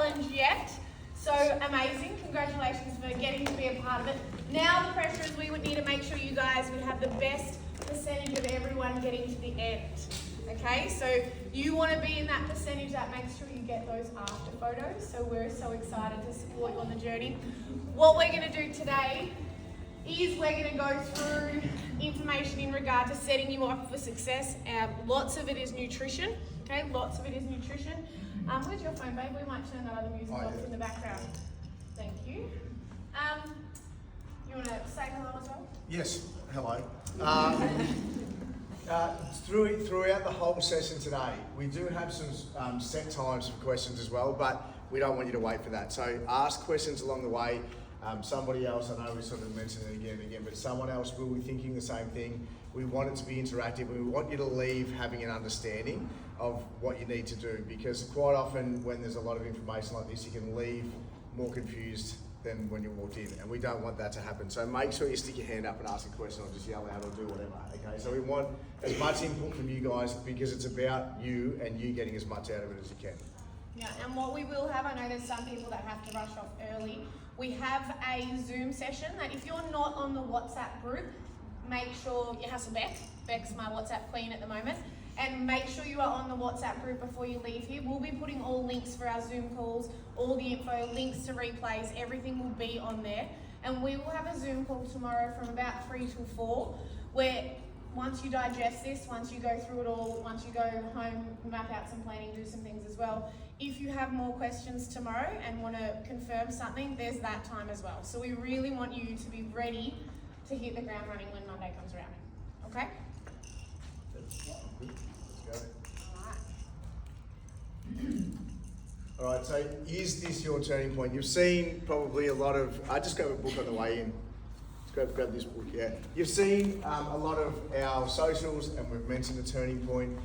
challenge yet. So amazing, congratulations for getting to be a part of it. Now the pressure is we would need to make sure you guys would have the best percentage of everyone getting to the end. Okay, so you want to be in that percentage that makes sure you get those after photos. So we're so excited to support you on the journey. What we're going to do today is we're going to go through information in regard to setting you up for success. Lots of it is nutrition. Okay, lots of it is nutrition. Where's your phone, babe? We might turn that other music off in the background. Thank you. You want to say hello as well? Yes, hello. Throughout the whole session today, we do have some set times for questions as well, but we don't want you to wait for that. So ask questions along the way. Somebody else, I know we sort of mentioned it again and again, but someone else will be thinking the same thing. We want it to be interactive. We want you to leave having an understanding of what you need to do, because quite often when there's a lot of information like this, you can leave more confused than when you walked in, and we don't want that to happen. So make sure you stick your hand up and ask a question, or just yell out, or do whatever, okay? So we want as much input from you guys, because it's about you and you getting as much out of it as you can. Yeah, and what we will have, I know there's some people that have to rush off early, we have a Zoom session that if you're not on the WhatsApp group, make sure you hassle Beck. Beck's my WhatsApp queen at the moment. And make sure you are on the WhatsApp group before you leave here. We'll be putting all links for our Zoom calls, all the info, links to replays, everything will be on there. And we will have a Zoom call tomorrow from about 3 till 4, where once you digest this, once you go through it all, once you go home, map out some planning, do some things as well. If you have more questions tomorrow and want to confirm something, there's that time as well. So we really want you to be ready to hit the ground running when Monday comes around. Okay? Let's go. All right, so is this your turning point? You've seen probably a lot of, I just grab a book on the way in. Let's grab this book, yeah. You've seen a lot of our socials, and we've mentioned the turning point.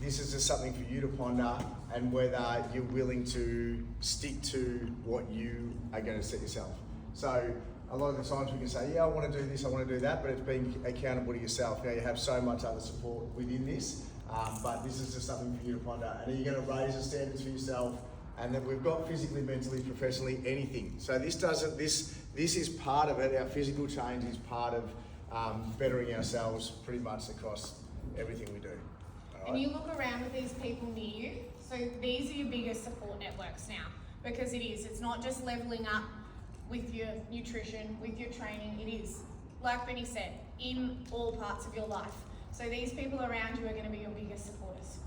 This is just something for you to ponder, and whether you're willing to stick to what you are going to set yourself. So a lot of the times we can say, yeah, I want to do this, I want to do that, but it's being accountable to yourself. You have so much other support within this, but this is just something for you to ponder. And are you going to raise the standards for yourself? And that we've got physically, mentally, professionally, anything. So this is part of it. Our physical change is part of bettering ourselves pretty much across everything we do. All right? And you look around with these people near you. So these are your biggest support networks now, because it's not just leveling up with your nutrition, with your training. It is, like Benny said, in all parts of your life. So these people around you are going to be your biggest supporters.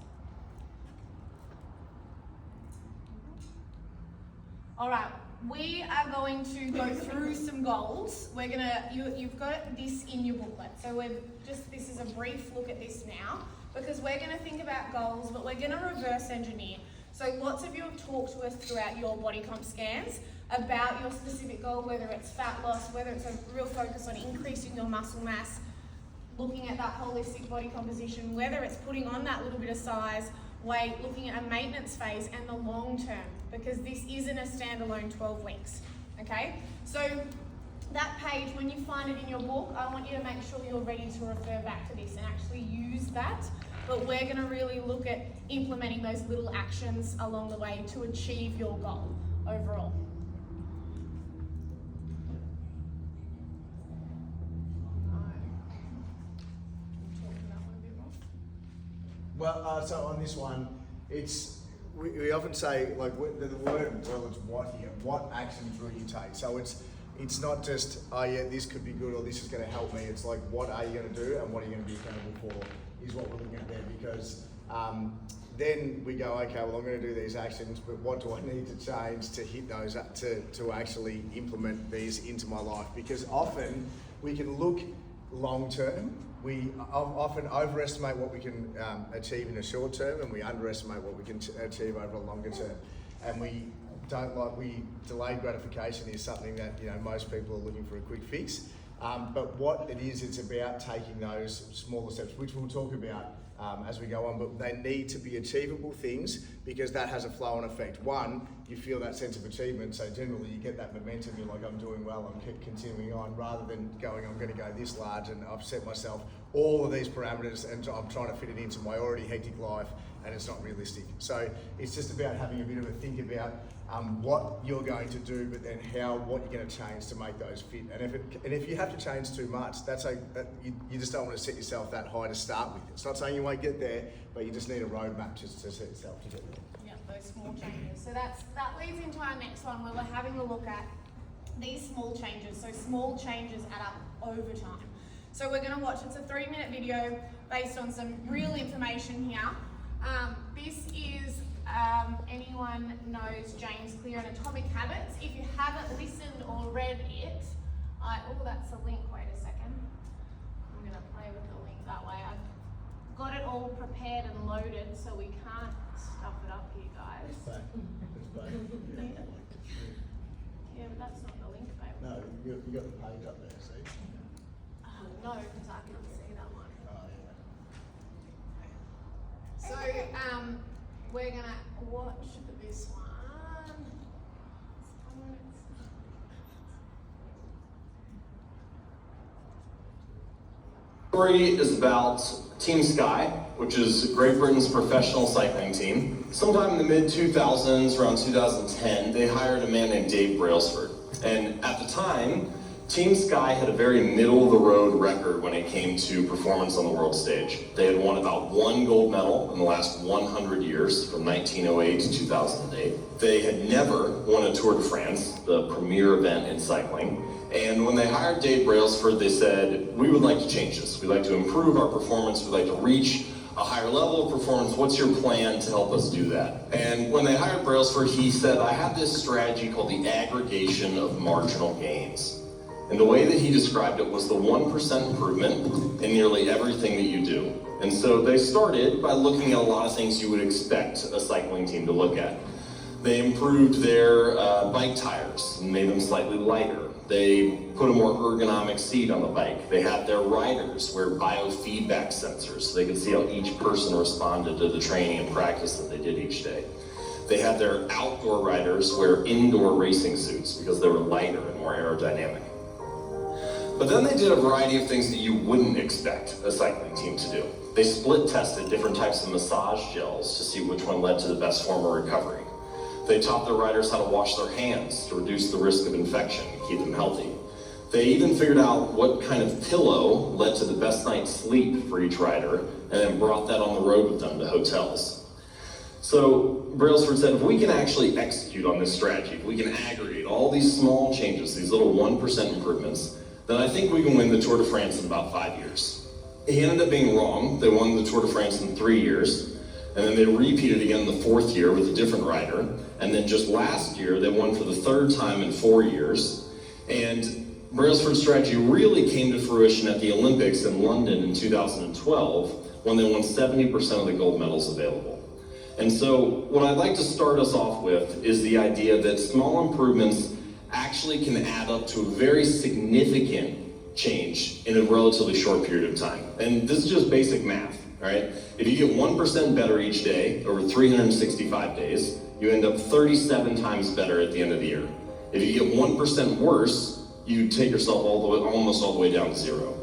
All right, we are going to go through some goals. We're gonna, you've got this in your booklet. So this is a brief look at this now, because we're gonna think about goals, but we're gonna reverse engineer. So lots of you have talked to us throughout your body comp scans about your specific goal, whether it's fat loss, whether it's a real focus on increasing your muscle mass, looking at that holistic body composition, whether it's putting on that little bit of size, weight, looking at a maintenance phase and the long term, because this isn't a standalone 12 weeks, okay? So that page, when you find it in your book, I want you to make sure you're ready to refer back to this and actually use that. But we're gonna really look at implementing those little actions along the way to achieve your goal overall. Well, so on this one, we often say, like, the word, well, it's what here, what actions will you take? So it's not just, oh yeah, this could be good or this is going to help me. It's like, what are you going to do and what are you going to be accountable for is what we're looking at there, because then we go, okay, well, I'm going to do these actions, but what do I need to change to hit those, to actually implement these into my life? Because often we can look long term. We often overestimate what we can achieve in a short term, and we underestimate what we can achieve over a longer term. And delayed gratification is something that most people are looking for a quick fix. But what it is, it's about taking those smaller steps, which we'll talk about as we go on, but they need to be achievable things, because that has a flow-on effect. One, you feel that sense of achievement, so generally you get that momentum, you're like, I'm doing well, I'm continuing on, rather than going, I'm going to go this large and I've set myself all of these parameters and I'm trying to fit it into my already hectic life, and it's not realistic. So it's just about having a bit of a think about what you're going to do, but then what you're going to change to make those fit. And if you have to change too much, you just don't want to set yourself that high to start with. It's not saying you won't get there, but you just need a roadmap to set yourself to get there. Yeah, those small changes. So that leads into our next one, where we're having a look at these small changes. So small changes add up over time. So we're going to watch, it's a 3-minute video based on some real information here. This is, anyone knows James Clear and Atomic Habits. If you haven't listened or read it, oh, that's a link, wait a second. I'm going to play with the link that way. I've got it all prepared and loaded, so we can't stuff it up here, guys. It's back. Yeah, but that's not the link, babe. No, you got the page up there, see? No, because I can't see that one. Oh, yeah. So, we're gonna watch this one. Story is about Team Sky, which is Great Britain's professional cycling team. Sometime in the mid-2000s, around 2010, they hired a man named Dave Brailsford. And at the time, Team Sky had a very middle-of-the-road record when it came to performance on the world stage. They had won about 1 gold medal in the last 100 years, from 1908 to 2008. They had never won a Tour de France, the premier event in cycling. And when they hired Dave Brailsford, they said, we would like to change this. We'd like to improve our performance. We'd like to reach a higher level of performance. What's your plan to help us do that? And when they hired Brailsford, he said, I have this strategy called the aggregation of marginal gains. And the way that he described it was the 1% improvement in nearly everything that you do. And so they started by looking at a lot of things you would expect a cycling team to look at. They improved their bike tires and made them slightly lighter. They put a more ergonomic seat on the bike. They had their riders wear biofeedback sensors so they could see how each person responded to the training and practice that they did each day. They had their outdoor riders wear indoor racing suits because they were lighter and more aerodynamic. But then they did a variety of things that you wouldn't expect a cycling team to do. They split tested different types of massage gels to see which one led to the best form of recovery. They taught their riders how to wash their hands to reduce the risk of infection and keep them healthy. They even figured out what kind of pillow led to the best night's sleep for each rider, and then brought that on the road with them to hotels. So Brailsford said, if we can actually execute on this strategy, if we can aggregate all these small changes, these little 1% improvements, then I think we can win the Tour de France in about 5 years. He ended up being wrong. They won the Tour de France in 3 years, and then they repeated again the 4th year with a different rider, and then just last year they won for the 3rd time in 4 years. And Brailsford's strategy really came to fruition at the Olympics in London in 2012, when they won 70% of the gold medals available. And so what I'd like to start us off with is the idea that small improvements actually can add up to a very significant change in a relatively short period of time. And this is just basic math, all right? If you get 1% better each day over 365 days, you end up 37 times better at the end of the year. If you get 1% worse, you take yourself almost all the way down to 0.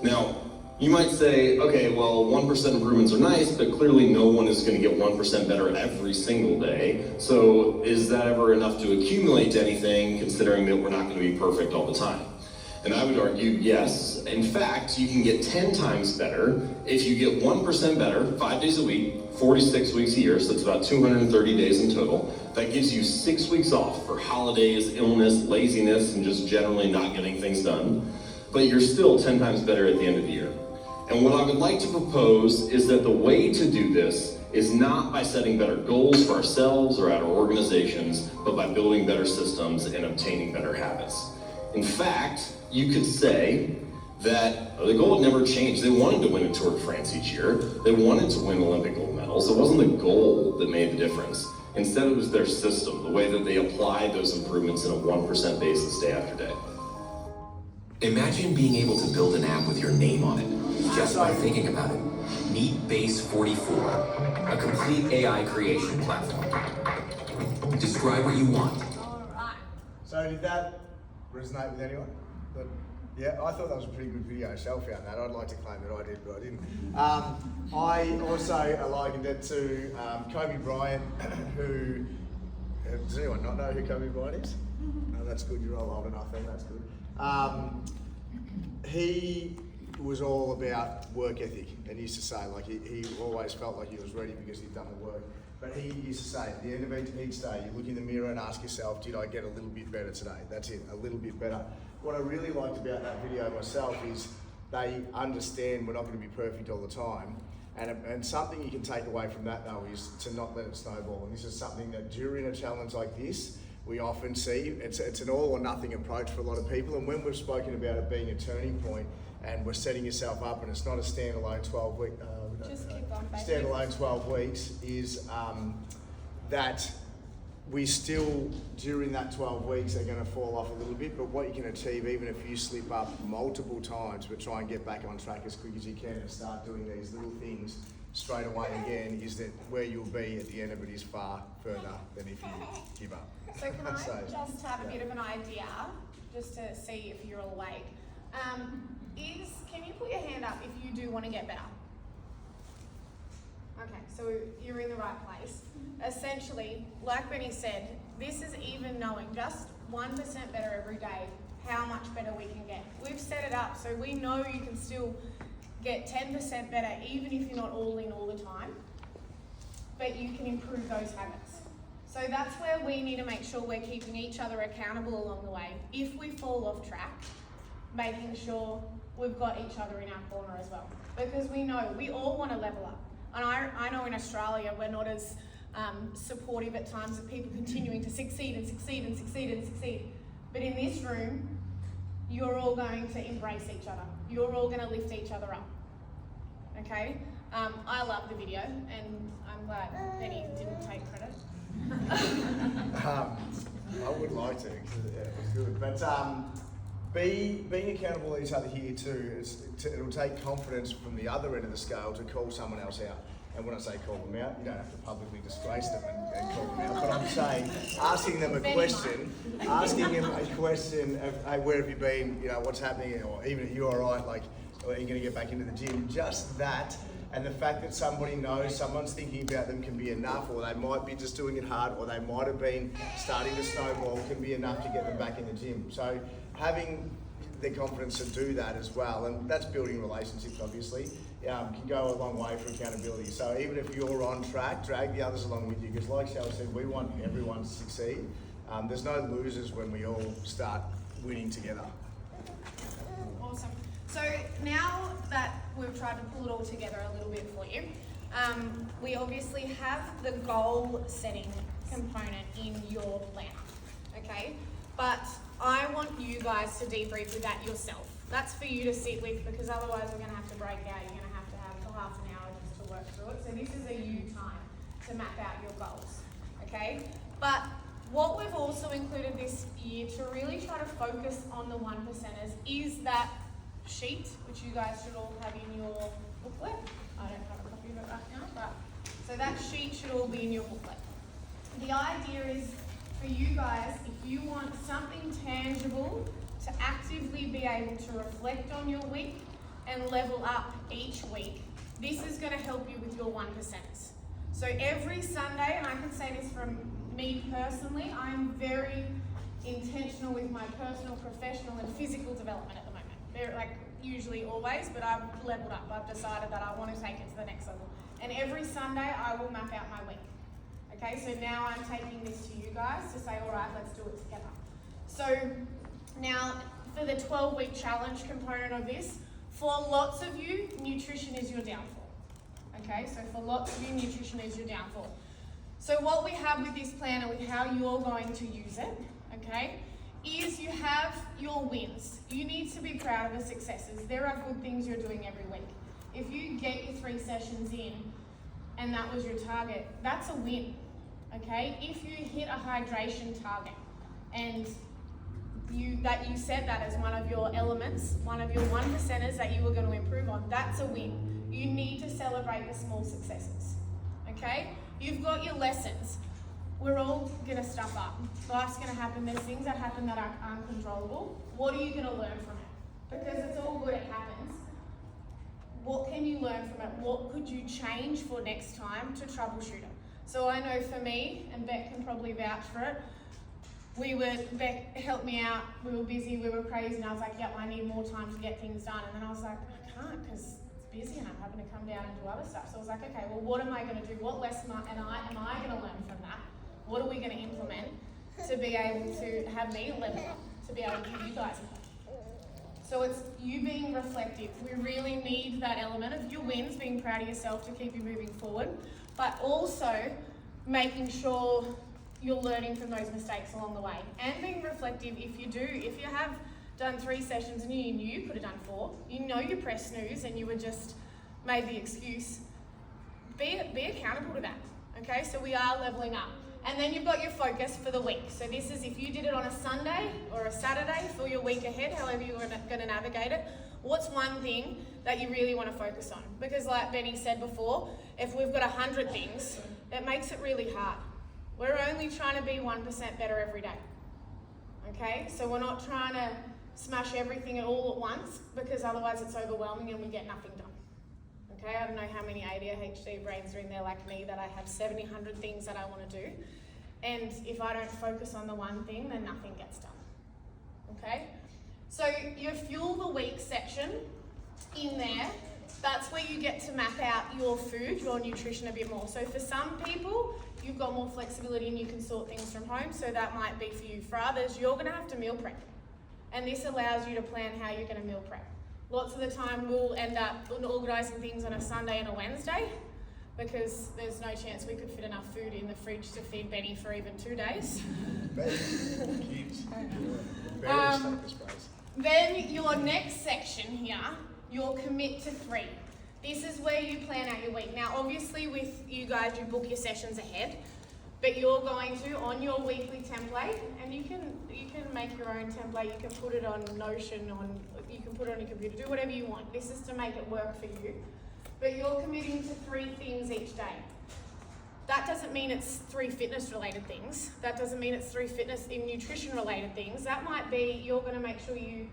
Now, you might say, okay, well, 1% improvements are nice, but clearly no one is going to get 1% better every single day. So is that ever enough to accumulate to anything, considering that we're not going to be perfect all the time? And I would argue, yes. In fact, you can get 10 times better if you get 1% better 5 days a week, 46 weeks a year, so that's about 230 days in total. That gives you 6 weeks off for holidays, illness, laziness, and just generally not getting things done. But you're still 10 times better at the end of the year. And what I would like to propose is that the way to do this is not by setting better goals for ourselves or our organizations, but by building better systems and obtaining better habits. In fact, you could say that the goal had never changed. They wanted to win a Tour de France each year. They wanted to win Olympic gold medals. It wasn't the goal that made the difference. Instead, it was their system, the way that they applied those improvements in a 1% basis day after day. Imagine being able to build an app with your name on it, just by thinking about it. Meet Base 44, a complete AI creation platform. Describe what you want. All right. So did that resonate with anyone? Yeah, I thought that was a pretty good video. Shell found that. I'd like to claim that I did, but I didn't. I also likened it to Kobe Bryant, who... does anyone not know who Kobe Bryant is? No, that's good. You're all old enough then. That's good. He was all about work ethic, and he used to say, like, he always felt like he was ready because he'd done the work. But he used to say, at the end of each day, you look in the mirror and ask yourself, did I get a little bit better today? That's it, a little bit better. What I really liked about that video myself is they understand we're not going to be perfect all the time. And something you can take away from that, though, is to not let it snowball. And this is something that during a challenge like this, we often see. It's an all or nothing approach for a lot of people. And when we've spoken about it being a turning point and we're setting yourself up and it's not a standalone 12-week, standalone 12 weeks, is that we still, during that 12 weeks, are going to fall off a little bit, but what you can achieve, even if you slip up multiple times, but try and get back on track as quick as you can and start doing these little things straight away again, is that where you'll be at the end of it is far further than if you give up. So can I just have a bit of an idea, just to see if you're awake? Can you put your hand up if you do want to get better? Okay, so you're in the right place. Essentially, like Benny said, this is even knowing just 1% better every day, how much better we can get. We've set it up so we know you can still get 10% better even if you're not all in all the time, but you can improve those habits. So that's where we need to make sure we're keeping each other accountable along the way. If we fall off track, making sure we've got each other in our corner as well. Because we know we all want to level up. And I know in Australia we're not as supportive at times of people continuing to succeed and succeed and succeed and succeed. But in this room, you're all going to embrace each other. You're all going to lift each other up. Okay? I love the video, and I'm glad Benny didn't take credit. I would like to, because it was good. But being accountable to each other here too, it'll take confidence from the other end of the scale to call someone else out. And when I say call them out, you don't have to publicly disgrace them and call them out. But I'm saying asking them a question of, hey, where have you been? You know, what's happening? Or even if you're all right, like, are you going to get back into the gym? Just that. And the fact that somebody knows someone's thinking about them can be enough, or they might be just doing it hard, or they might have been starting to snowball, can be enough to get them back in the gym. So having the confidence to do that as well, and that's building relationships obviously, can go a long way for accountability. So even if you're on track, drag the others along with you, because like Shell said, we want everyone to succeed. There's no losers when we all start winning together. Awesome. So now that we've tried to pull it all together a little bit for you, we obviously have the goal setting component in your planner, okay? But I want you guys to debrief with that yourself. That's for you to sit with, because otherwise we're going to have to break out. You're going to have half an hour just to work through it. So this is a you time to map out your goals, okay? But what we've also included this year to really try to focus on the 1%ers is that sheet, which you guys should all have in your booklet. I don't have a copy of it right now, but so that sheet should all be in your booklet. The idea is for you guys, if you want something tangible to actively be able to reflect on your week and level up each week, this is going to help you with your 1%ers. So every Sunday, and I can say this from me personally, I'm very intentional with my personal, professional and physical development at the moment. They're like usually always, but I've leveled up. I've decided that I want to take it to the next level. And every Sunday I will map out my week. Okay, so now I'm taking this to you guys to say, all right, let's do it together. So now for the 12-week challenge component of this, for lots of you, nutrition is your downfall. Okay, so for lots of you, nutrition is your downfall. So what we have with this planner, with how you're going to use it, okay, is you have your wins. You need to be proud of the successes. There are good things you're doing every week. If you get your 3 sessions in and that was your target, that's a win, okay? If you hit a hydration target and you set that as one of your elements, one of your 1%ers that you were going to improve on, that's a win. You need to celebrate the small successes, okay? You've got your lessons. We're all going to stuff up. Life's going to happen. There's things that happen that are uncontrollable. What are you going to learn from it? because it's all good, it happens. What can you learn from it? What could you change for next time to troubleshoot it? So I know for me, and Beck can probably vouch for it, Beck helped me out, we were busy, we were crazy, and I was like, yep, I need more time to get things done. And then I was like, I can't because it's busy and I'm having to come down and do other stuff. So I was like, okay, well, what am I going to do? What lesson am I going to learn from that? What are we going to implement to be able to have me level up, to be able to give you guys a push? So it's you being reflective. We really need that element of your wins, being proud of yourself to keep you moving forward, but also making sure you're learning from those mistakes along the way and being reflective. If you have done 3 sessions and you knew you could have done 4, you know you pressed snooze and you were just made the excuse, be accountable to that, okay? So we are leveling up. And then you've got your focus for the week. So this is if you did it on a Sunday or a Saturday for your week ahead, however you're going to navigate it, what's one thing that you really want to focus on? Because like Benny said before, if we've got 100 things, it makes it really hard. We're only trying to be 1% better every day, okay? So we're not trying to smash everything all at once because otherwise it's overwhelming and we get nothing done, okay? I don't know how many ADHD brains are in there like me that I have 700 things that I want to do, and if I don't focus on the one thing, then nothing gets done, okay? So your Fuel the Week section in there, that's where you get to map out your food, your nutrition a bit more. So for some people, you've got more flexibility and you can sort things from home, so that might be for you. For others, you're going to have to meal prep. And this allows you to plan how you're going to meal prep. Lots of the time we'll end up organising things on a Sunday and a Wednesday because there's no chance we could fit enough food in the fridge to feed Benny for even 2 days. Kids. Very stuck this place. Then your next section here, your commit to 3. This is where you plan out your week. Now, obviously with you guys, you book your sessions ahead, but you're going to, on your weekly template, and you can make your own template, you can put it on Notion, you can put it on your computer, do whatever you want. This is to make it work for you. But you're committing to 3 things each day. That doesn't mean it's 3 fitness related things. That doesn't mean it's 3 fitness and nutrition related things. That might be you're going to make sure you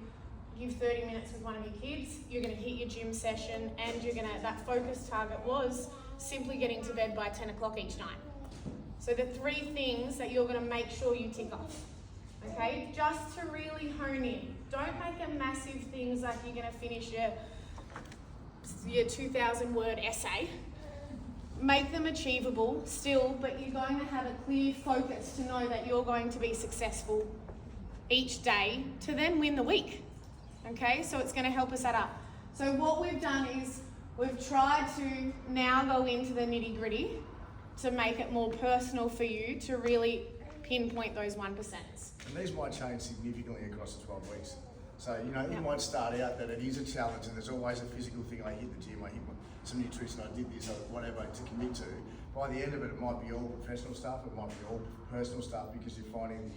give 30 minutes with one of your kids, you're going to hit your gym session, and that focus target was simply getting to bed by 10 o'clock each night. So the 3 things that you're going to make sure you tick off, okay? Just to really hone in. Don't make a massive things like you're going to finish your 2,000 word essay. Make them achievable still, but you're going to have a clear focus to know that you're going to be successful each day to then win the week. Okay, so it's going to help us add up. So what we've done is we've tried to now go into the nitty gritty to make it more personal for you to really pinpoint those 1%. And these might change significantly across the 12 weeks. So, it might start out that it is a challenge and there's always a physical thing. I hit the gym, I hit some nutrition, I did this, or whatever to commit to. By the end of it, it might be all professional stuff, it might be all personal stuff because you're finding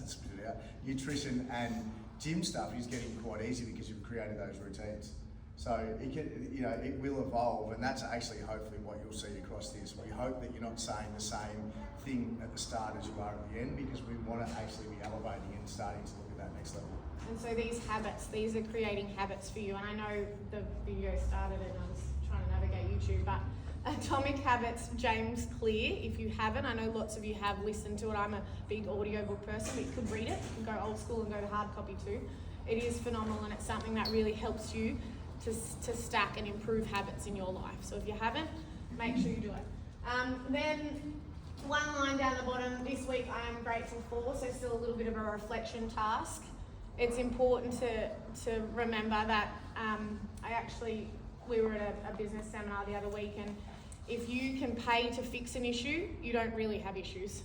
spit it out, nutrition and gym stuff is getting quite easy because you've created those routines. So it will evolve, and that's actually hopefully what you'll see across this. We hope that you're not saying the same thing at the start as you are at the end, because we want to actually be elevating and starting to look at that next level. And so these are creating habits for you. And I know the video started and I was trying to navigate YouTube, but Atomic Habits, James Clear, if you haven't, I know lots of you have listened to it. I'm a big audiobook person, but you could read it. You can go old school and go to hard copy too. It is phenomenal, and it's something that really helps you to stack and improve habits in your life. So if you haven't, make sure you do it. Then one line down the bottom, this week I am grateful for, so still a little bit of a reflection task. It's important to remember that we were at a business seminar the other week, and if you can pay to fix an issue, you don't really have issues.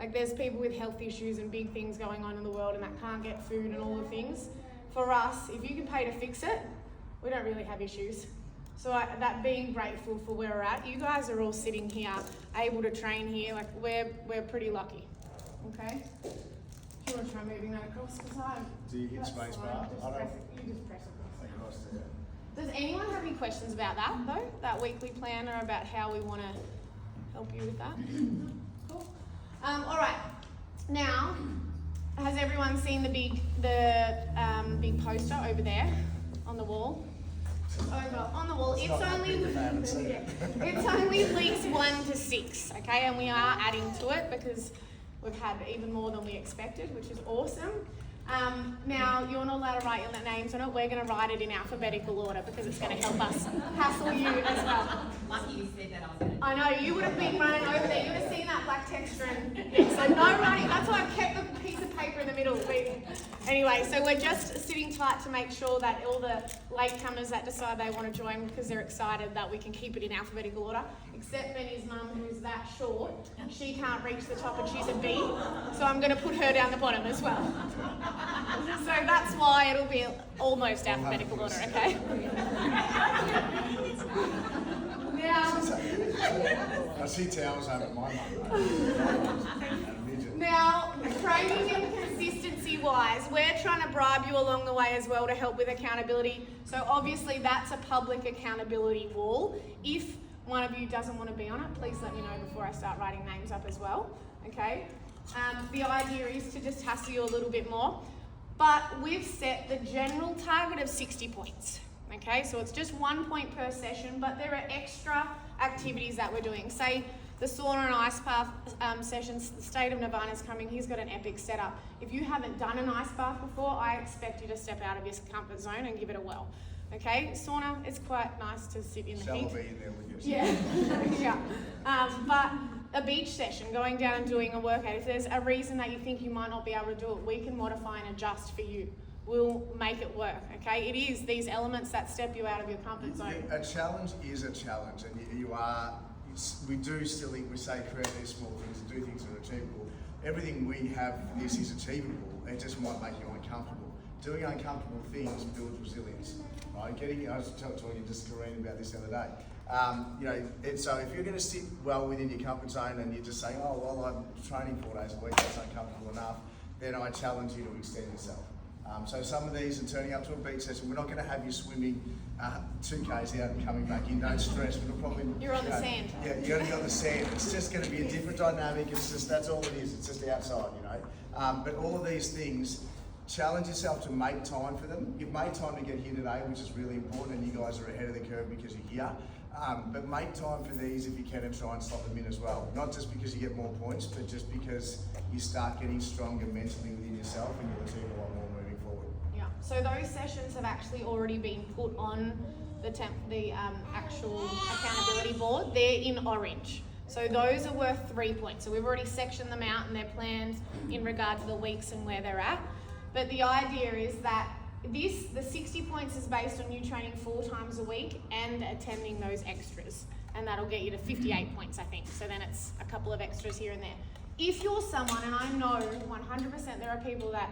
Like there's people with health issues and big things going on in the world and that can't get food and all the things. For us, if you can pay to fix it, we don't really have issues. So that being grateful for where we're at, you guys are all sitting here, able to train here, like we're pretty lucky, okay? Do you want to try moving that across? Do you hit space bar? You just press it across. Across there. Does anyone have any questions about that though? That weekly plan, or about how we want to help you with that? Cool. All right. Now, Has everyone seen the big poster over there on the wall? Over on the wall. It's only weeks 1 to 6, okay, and we are adding to it because we've had even more than we expected, which is awesome. Now, you're not allowed to write your names on it. We're going to write it in alphabetical order because it's going to help us hassle you as well. Lucky you said that, I was going to. I know, you would have been running over there. You would have seen that black texture. So no running. That's why I've kept the piece of paper in the middle. Anyway, so we're just sitting tight to make sure that all the latecomers that decide they want to join because they're excited that we can keep it in alphabetical order. Except Benny's mum, who's that short. She can't reach the top and she's a B. So I'm going to put her down the bottom as well. So that's why it'll be almost alphabetical order, okay? I see towels over my mum. Now, training and consistency wise, we're trying to bribe you along the way as well to help with accountability. So obviously that's a public accountability wall. If one of you doesn't want to be on it, please let me know before I start writing names up as well, okay? The idea is to just hassle you a little bit more, but we've set the general target of 60 points, okay? So it's just 1 point per session, but there are extra activities that we're doing. Say the sauna and ice bath sessions, the state of Nirvana's coming, he's got an epic setup. If you haven't done an ice bath before, I expect you to step out of your comfort zone and give it a whirl. Okay, sauna, it's quite nice to sit in the heat. Shall be in there with you. Yeah, yeah. But a beach session, going down and doing a workout, if there's a reason that you think you might not be able to do it, we can modify and adjust for you. We'll make it work, okay? It is these elements that step you out of your comfort zone. A challenge is a challenge, and we do still, we say create these small things and do things that are achievable. Everything we have, this is achievable, it just might make you uncomfortable. Doing uncomfortable things builds resilience, right? I was talking to just Corrine about this the other day. So if you're going to sit well within your comfort zone and you're just saying, oh, well, I'm training 4 days a week, that's uncomfortable enough, then I challenge you to extend yourself. So some of these are turning up to a beach session. We're not going to have you swimming 2Ks out and coming back in. Don't stress. We'll probably You're on the sand. Yeah, you're going to be on the sand. It's just going to be a different dynamic. It's just that's all it is. It's just outside, But all of these things, challenge yourself to make time for them. You've made time to get here today, which is really important, and you guys are ahead of the curve because you're here. But make time for these if you can and try and slot them in as well. Not just because you get more points, but just because you start getting stronger mentally within yourself and you'll achieve a lot more moving forward. Yeah, so those sessions have actually already been put on the actual accountability board. They're in orange. So those are worth 3 points. So we've already sectioned them out and they're planned in regard to the weeks and where they're at. But the idea is that the 60 points is based on you training 4 times a week and attending those extras. And that'll get you to 58 points, I think. So then it's a couple of extras here and there. If you're someone, and I know 100% there are people that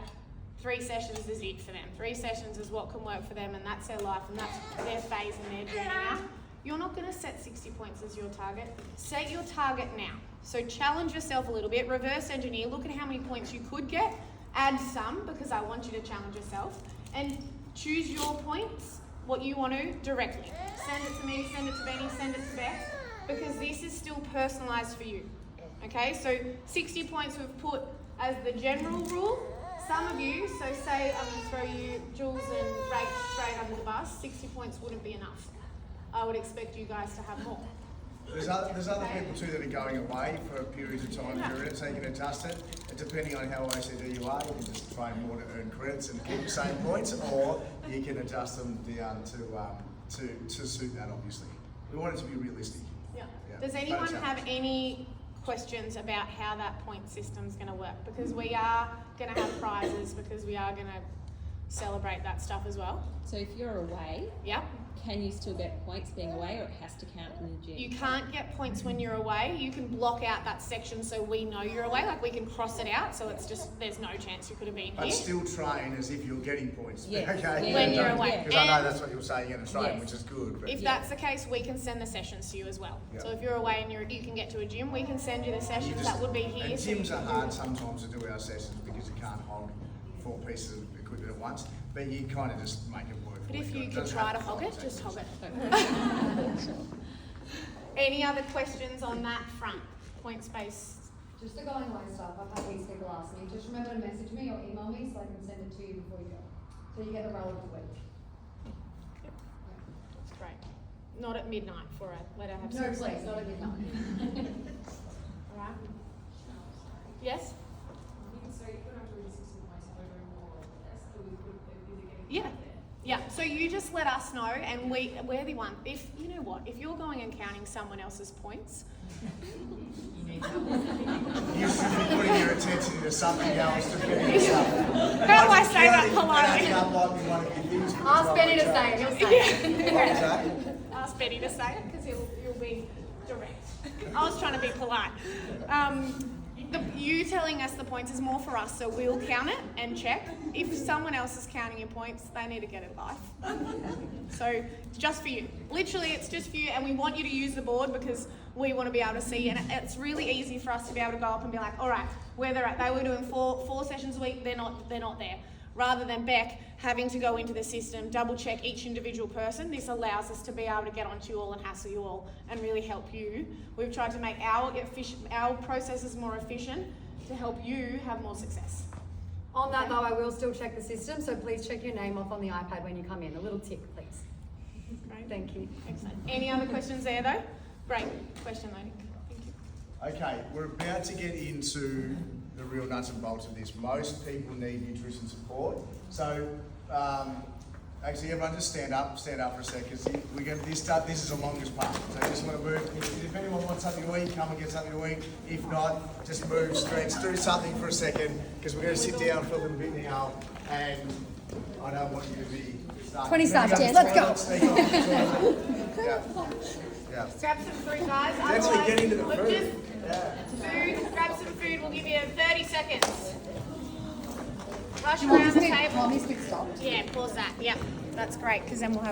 3 sessions is it for them. 3 sessions is what can work for them and that's their life and that's their phase and their journey now. You're not going to set 60 points as your target. Set your target now. So challenge yourself a little bit, reverse engineer, look at how many points you could get, add some because I want you to challenge yourself, and choose your points, what you want to directly. Send it to me, send it to Benny, send it to Beth, because this is still personalised for you. Okay, so 60 points we've put as the general rule. Some of you, so say I'm going to throw you Jules and Rach straight under the bus, 60 points wouldn't be enough. I would expect you guys to have more. There's other people too that are going away for a period of time period, so you can adjust it. And depending on how OCD you are, you can just train more to earn credits and keep the same points, or you can adjust them down to suit that. Obviously, we want it to be realistic. Yeah. Does anyone have any questions about how that point system's going to work? Because we are going to have prizes, because we are going to celebrate that stuff as well. So if you're away, Yep. can you still get points being away, or it has to count in the gym? You can't get points when you're away. You can block out that section so we know you're away. Like we can cross it out, so it's just there's no chance you could have been But here. still train as if you're getting points. Yes. Okay. Yeah. When you're away. Because I know And that's what you were saying in Australia, Yes. which is good. But if that's the case, we can send the sessions to you as well. Yeah. So if you're away and you can get to a gym, we can send you the sessions that would be here. And so you gyms can are do hard it. sometimes to do our sessions because you can't hold 4 pieces of equipment at once. But you kind of just make it work. But if you It could doesn't try have to hog it, take just hog this. it. Any other questions on that front? Points-based Just the going away stuff, I've had these people ask me, just remember to message me or email me so I can send it to you before you go. So you get the relevant week. That's great. Not at midnight for a let her have No, some please, sleep. not at midnight. Alright. Yes? So you put up to really 60 points and we're doing more or less, so we could be getting Yeah. there. Yeah, so you just let us know and we're the one. If you know what, if you're going and counting someone else's points, You should be putting your attention into something else to finish up. how do I say that politely? Ask Benny to say it, he'll say it. What was that? Ask Betty to say it because you'll be direct. I was trying to be polite. You telling us the points is more for us, so we'll count it and check. If someone else is counting your points, they need to get a life. So it's just for you. Literally, it's just for you, and we want you to use the board because we want to be able to see. And it's really easy for us to be able to go up and be like, all right, where they're at. They were doing four sessions a week. They're not there. Rather than Beck having to go into the system, double check each individual person, this allows us to be able to get onto you all and hassle you all and really help you. We've tried to make our processes more efficient to help you have more success. On that though, I will still check the system, so please check your name off on the iPad when you come in. A little tick, please. Great. Thank you. Excellent. Any other questions there though? Great question, Lady. Thank you. Okay, we're about to get into the real nuts and bolts of this. Most people need nutrition support. So, actually, everyone just stand up for a second. We're going to this is the longest part. So, just want to move. If anyone wants something to eat, come and get something to eat. If not, just move, stretch, do something for a second because we're going to sit down for a little bit now. And I don't want you to be. 20 starts, Dan. Let's go. Yeah. Grab some fruit, guys. Actually, Otherwise, get into the look, food. just Yeah. food. Grab some food. We'll give you 30 seconds. Rush around the table. This bit stopped. Yeah, pause that. Yeah, that's great because then we'll have.